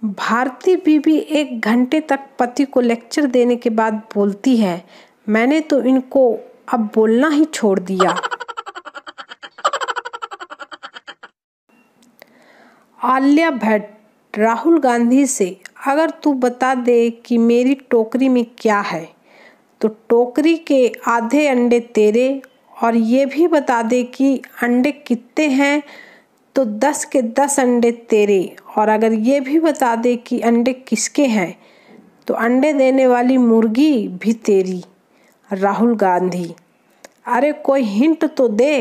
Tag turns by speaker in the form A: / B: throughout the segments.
A: भारती बीवी 1 घंटे तक पति को लेक्चर देने के बाद बोलती है, मैंने तो इनको अब बोलना ही छोड़ दिया। आलिया भट्ट राहुल गांधी से, अगर तू बता दे कि मेरी टोकरी में क्या है तो टोकरी के आधे अंडे तेरे, और ये भी बता दे कि अंडे कितने हैं तो 10 के 10 अंडे तेरे, और अगर ये भी बता दे कि अंडे किसके हैं तो अंडे देने वाली मुर्गी भी तेरी। राहुल गांधी, अरे कोई हिंट तो दे।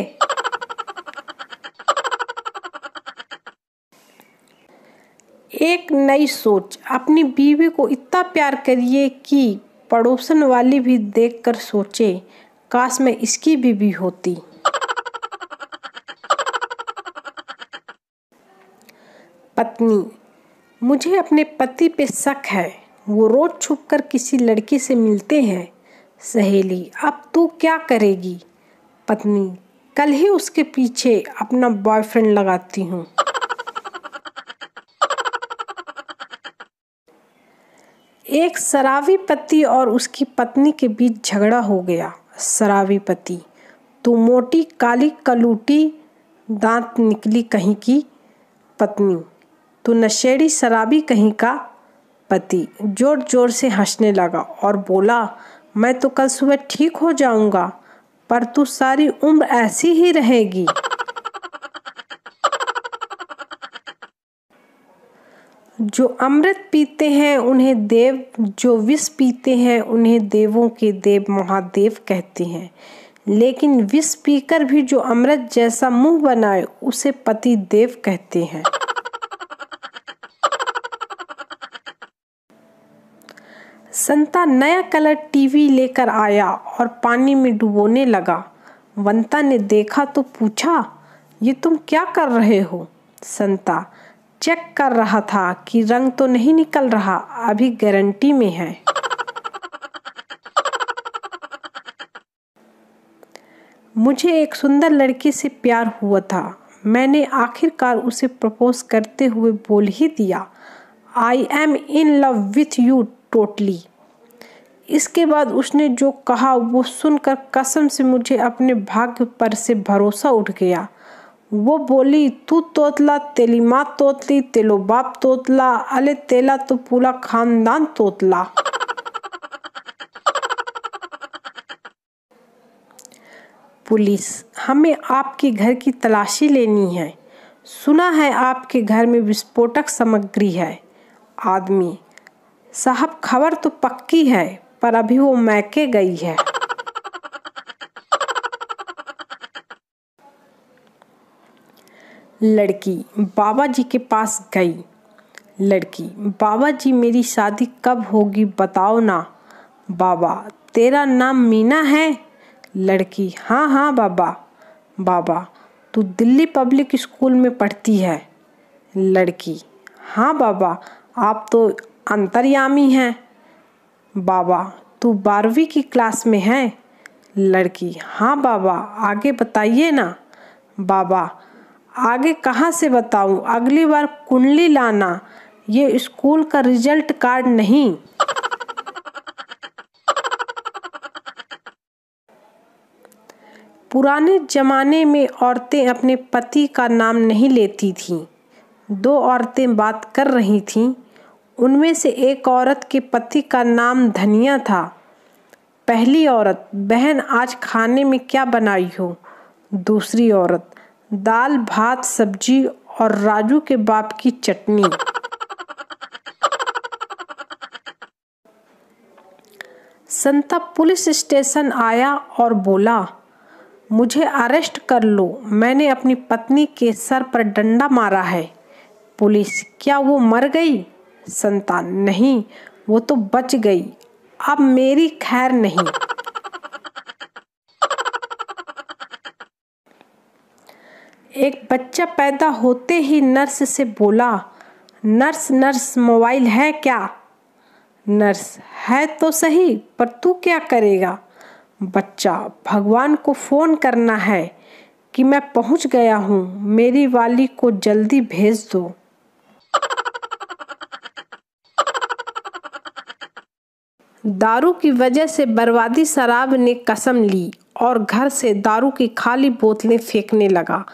A: एक नई सोच, अपनी बीवी को इतना प्यार करिए कि पड़ोसन वाली भी देखकर सोचे, काश मैं इसकी बीवी होती। पत्नी, मुझे अपने पति पे शक है, वो रोज छुपकर किसी लड़की से मिलते हैं। सहेली, अब तू क्या करेगी? पत्नी, कल ही उसके पीछे अपना बॉयफ्रेंड लगाती हूँ। एक शराबी पति और उसकी पत्नी के बीच झगड़ा हो गया। शराबी पति, तू मोटी काली कलूटी, दांत निकली कहीं की। पत्नी, तू नशेड़ी शराबी कहीं का। पति जोर जोर से हंसने लगा और बोला, मैं तो कल सुबह ठीक हो जाऊंगा, पर तू सारी उम्र ऐसी ही रहेगी। जो अमृत पीते हैं उन्हें देव, जो विष पीते हैं उन्हें देवों के देव महादेव कहते हैं, लेकिन विष पीकर भी जो अमृत जैसा मुंह बनाए उसे पति देव कहते हैं। संता नया कलर टीवी लेकर आया और पानी में डुबोने लगा। वंता ने देखा तो पूछा, ये तुम क्या कर रहे हो? संता, चेक कर रहा था कि रंग तो नहीं निकल रहा, अभी गारंटी में है। मुझे एक सुंदर लड़की से प्यार हुआ था, मैंने आखिरकार उसे प्रपोज करते हुए बोल ही दिया, I am in love with you totally. इसके बाद उसने जो कहा वो सुनकर कसम से मुझे अपने भाग्य पर से भरोसा उठ गया। वो बोली, तू तोतला, तेली माँ तोतली, तेलो बाप तोतला, अले तेला तो पूरा खानदान तोतला। पुलिस, हमें आपके घर की तलाशी लेनी है, सुना है आपके घर में विस्फोटक सामग्री है। आदमी, साहब खबर तो पक्की है, पर अभी वो मैके गई है। लड़की बाबा जी के पास गई। लड़की, बाबा जी मेरी शादी कब होगी बताओ ना। बाबा, तेरा नाम मीना है? लड़की, हाँ हाँ बाबा। बाबा, तू दिल्ली पब्लिक स्कूल में पढ़ती है? लड़की, हाँ बाबा, आप तो अंतर्यामी हैं। बाबा, तू 12वीं की क्लास में है? लड़की, हाँ बाबा, आगे बताइए ना। बाबा, आगे कहाँ से बताऊं, अगली बार कुंडली लाना, ये स्कूल का रिजल्ट कार्ड नहीं। पुराने जमाने में औरतें अपने पति का नाम नहीं लेती थीं। 2 औरतें बात कर रही थीं, उनमें से एक औरत के पति का नाम धनिया था। पहली औरत, बहन आज खाने में क्या बनाई हो? दूसरी औरत, दाल भात सब्जी और राजू के बाप की चटनी। संता पुलिस स्टेशन आया और बोला, मुझे अरेस्ट कर लो, मैंने अपनी पत्नी के सर पर डंडा मारा है। पुलिस, क्या वो मर गई? संता, नहीं, वो तो बच गई, अब मेरी खैर नहीं। एक बच्चा पैदा होते ही नर्स से बोला, नर्स नर्स मोबाइल है क्या? नर्स, है तो सही, पर तू क्या करेगा? बच्चा, भगवान को फ़ोन करना है कि मैं पहुंच गया हूं, मेरी वाली को जल्दी भेज दो। दारू की वजह से बर्बादी शराब ने कसम ली और घर से दारू की खाली बोतलें फेंकने लगा।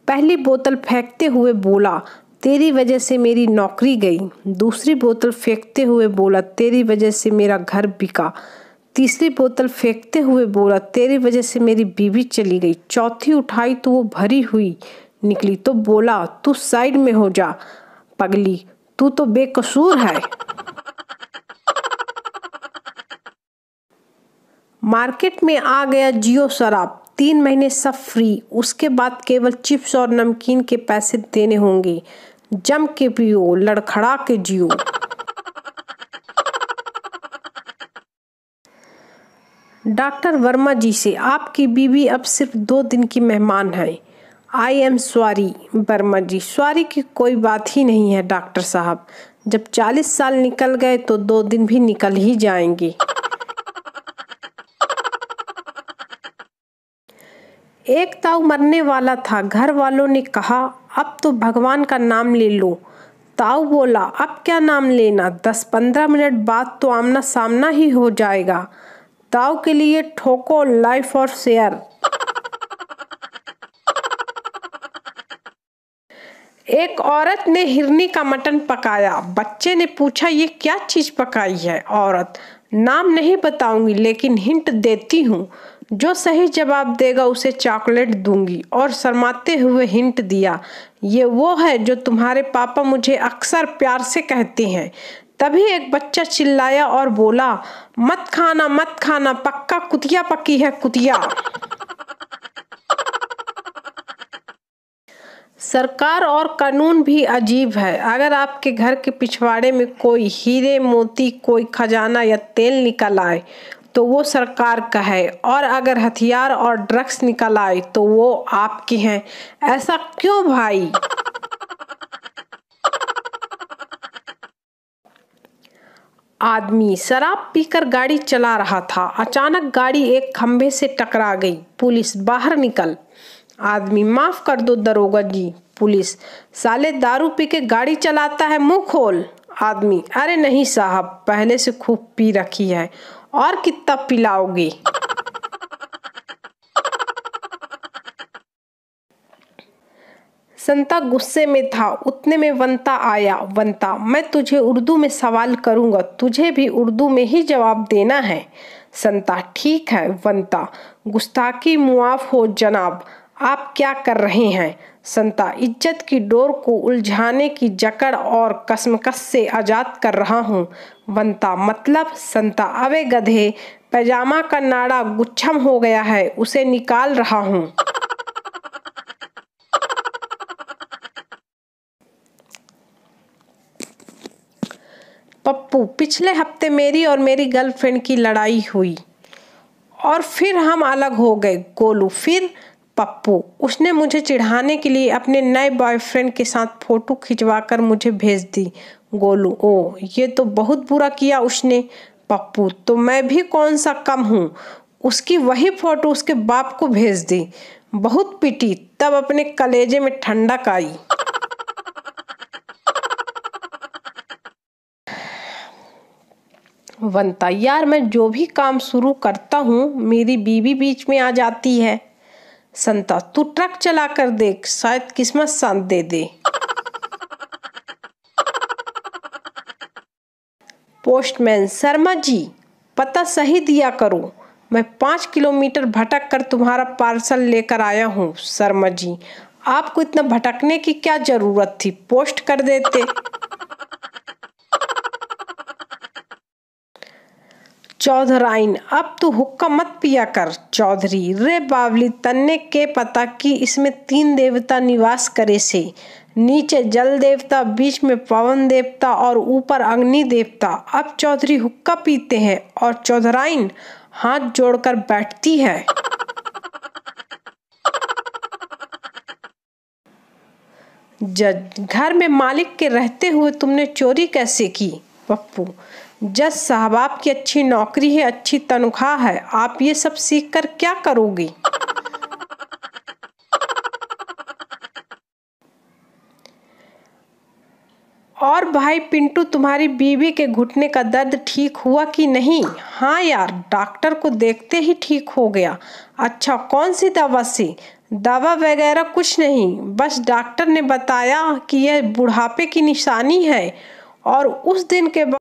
A: पहली बोतल फेंकते हुए बोला, तेरी वजह से मेरी नौकरी गई। दूसरी बोतल फेंकते हुए बोला, तेरी वजह से मेरा घर बिका। तीसरी बोतल फेंकते हुए बोला, तेरी वजह से मेरी बीवी चली गई। चौथी उठाई तो वो भरी हुई निकली तो बोला, तू साइड में हो जा पगली, तू तो बेकसूर है। मार्केट में आ गया जियो शराब, 3 महीने सब फ्री, उसके बाद केवल चिप्स और नमकीन के पैसे देने होंगे। जम के पियो, लड़खड़ा के जियो। डॉक्टर वर्मा जी से, आपकी बीवी अब सिर्फ 2 दिन की मेहमान है। I am sorry Verma ji. Sorry की कोई बात ही नहीं है डॉक्टर साहब, जब 40 साल निकल गए तो 2 दिन भी निकल ही जाएंगे। एक ताऊ मरने वाला था, घर वालों ने कहा अब तो भगवान का नाम ले लो। ताऊ बोला, अब क्या नाम लेना, 10-15 मिनट बाद तो आमना सामना ही हो जाएगा। ताऊ के लिए ठोको लाइफ और शेयर। एक औरत ने हिरनी का मटन पकाया। बच्चे ने पूछा, ये क्या चीज पकाई है? औरत, नाम नहीं बताऊंगी लेकिन हिंट देती हूँ, जो सही जवाब देगा उसे चॉकलेट दूंगी। और शर्माते हुए हिंट दिया, ये वो है जो तुम्हारे पापा मुझे अक्सर प्यार से कहते हैं। तभी एक बच्चा चिल्लाया और बोला, मत खाना, पक्का कुतिया पकी है कुतिया। सरकार और कानून भी अजीब है। अगर आपके घर के पिछवाड़े में कोई हीरे मोती, कोई खजाना या तेल निकल आए तो वो सरकार का है, और अगर हथियार और ड्रग्स निकल आए तो वो आपके हैं। ऐसा क्यों भाई? आदमी शराब पीकर गाड़ी चला रहा था। अचानक गाड़ी एक खंभे से टकरा गई। पुलिस, बाहर निकल। आदमी, माफ कर दो दरोगा जी। पुलिस, साले दारू पी के गाड़ी चलाता है, मुंह खोल। आदमी, अरे नहीं साहब, पहले से खूब पी रखी है, और कितना पिलाओगे? संता गुस्से में था, उतने में वंता आया। वंता, मैं तुझे उर्दू में सवाल करूंगा, तुझे भी उर्दू में ही जवाब देना है। संता, ठीक है। वंता, गुस्ताखी मुआफ हो जनाब, आप क्या कर रहे हैं? संता, इज्जत की डोर को उलझाने की जकड़ और कसमकस से आजाद कर रहा हूँ। वंता, मतलब? संता, अबे गधे, पैजामा का नाड़ा गुच्छम हो गया है, उसे निकाल रहा हूँ। पप्पू, पिछले हफ्ते मेरी और मेरी गर्लफ्रेंड की लड़ाई हुई और फिर हम अलग हो गए। गोलू, फिर? पप्पू, उसने मुझे चिढ़ाने के लिए अपने नए बॉयफ्रेंड के साथ फोटो खिंचवाकर मुझे भेज दी। गोलू, ओ, ये तो बहुत बुरा किया उसने। पप्पू, तो मैं भी कौन सा कम हूँ, उसकी वही फोटो उसके बाप को भेज दी। बहुत पिटी, तब अपने कलेजे में ठंडक आई। वंता, यार मैं जो भी काम शुरू करता हूँ मेरी बीवी बीच में आ जाती है। संता, तू ट्रक चला कर देख, शायद किस्मत साथ दे दे। पोस्टमैन, शर्मा जी, पता सही दिया करो, मैं 5 किलोमीटर भटक कर तुम्हारा पार्सल लेकर आया हूँ। शर्मा जी, आपको इतना भटकने की क्या जरूरत थी, पोस्ट कर देते। चौधराइन, अब तू हुक्का मत पिया कर। चौधरी, रे बावली, तन्ने के पता कि इसमें 3 देवता निवास करे से, नीचे जल देवता, बीच में पवन देवता और ऊपर अग्नि देवता। अब चौधरी हुक्का पीते हैं और चौधराइन हाथ जोड़कर बैठती है। जज, घर में मालिक के रहते हुए तुमने चोरी कैसे की? पप्पू, जज साहब, आपकी अच्छी नौकरी है, अच्छी तनख्वाह है, आप ये सब सीख कर क्या करोगे? और भाई पिंटू, तुम्हारी बीवी के घुटने का दर्द ठीक हुआ कि नहीं? हाँ यार, डॉक्टर को देखते ही ठीक हो गया। अच्छा, कौन सी दवा से? दवा वगैरह कुछ नहीं, बस डॉक्टर ने बताया कि यह बुढ़ापे की निशानी है। और उस दिन के बाद